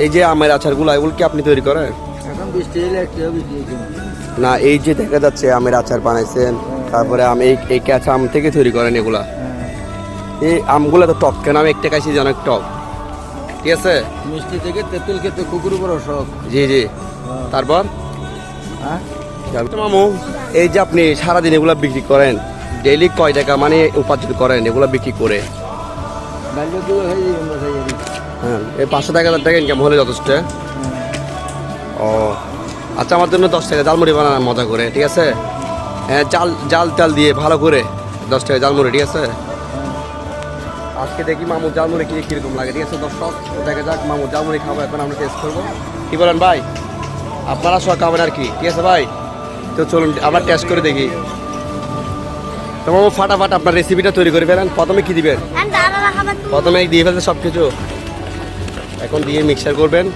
এই যে আমের আচারগুলো এগুলো কি আপনি তৈরি করেন? এখন বৃষ্টি এলে একটু বৃষ্টি না, এই যে দেখা যাচ্ছে আমের আচার বানাইছেন, তারপরে আম এই কাঁচা আম থেকে তৈরি করেন এগুলা। এই আমগুলো তো টক, কেন আমি একটা খাইছি যে অনেক টক, ঠিক আছে? মিষ্টি থেকে তেঁতুল খেতে কুকুর বড় শখ। জি জি। তারপর হ্যাঁ মামু, এই যে আপনি সারাদিন এগুলা বিক্রি করেন, ডেইলি কয় টাকা মানে উপার্জন করেন এগুলা বিক্রি করে? হ্যাঁ, এই 500 টাকা ইনকাম হলে যথেষ্ট। ও আচ্ছা, আমার জন্য 10 টাকা জালমুড়ি বানান মজা করে, ঠিক আছে? হ্যাঁ, জাল টাল দিয়ে ভালো করে 10 টাকা জালমুড়ি, ঠিক আছে? আজকে দেখি মামুর জালমুড়ি কিরকম লাগে, ঠিক আছে? দর্শক দেখা যাক মামুর জালমুড়ি খাবো, এখন আমরা টেস্ট করবো। কি বলেন ভাই? আপনারা সব খাবেন আর কি, ঠিক আছে ভাই? তো চলুন আবার টেস্ট করে দেখি। তো মামু ফাটাফাট আপনার রেসিপিটা তৈরি করে ফেলেন। প্রথমে কি দিবেন? প্রথমে দিয়ে ফেলতে সব কিছু, এখন দিয়ে মিক্সার করবেন।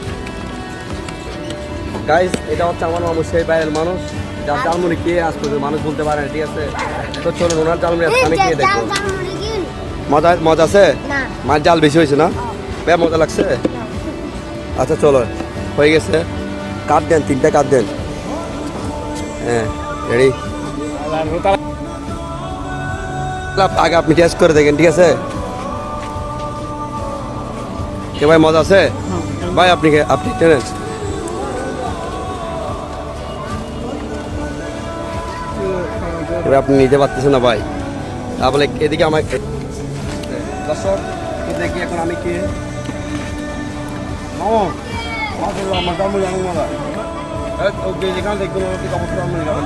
গাইস, এটা হচ্ছে আমার মামু, সেই বাইরের মানুষ যার জালমুড়ি খেয়ে আজ পর্যন্ত মানুষ বলতে পারে না, ঠিক আছে? তো চলুন ওনার জালমুড়ি আমি খেয়ে দেখবো। মজা আছে? মাছ জাল বেশি হয়েছে না? ভাই মজা লাগছে? আচ্ছা চলো, হয়ে গেছে। কাট দেন, 3টা কাট দেন। হ্যাঁ, রেডি। আগে আপনি টেস্ট করে দেখেন, ঠিক আছে? কে ভাই, মজা আছে ভাই? আপনি টেনেন। এবার আপনি নিতে পারতেছেন না ভাই, তাহলে এদিকে আমার দর্শক দেখি এখন আমি কে আমার জামুড়ি অনেক মজা। যেখানে দেখবেন অবশ্যই জামুড়ি খাবেন।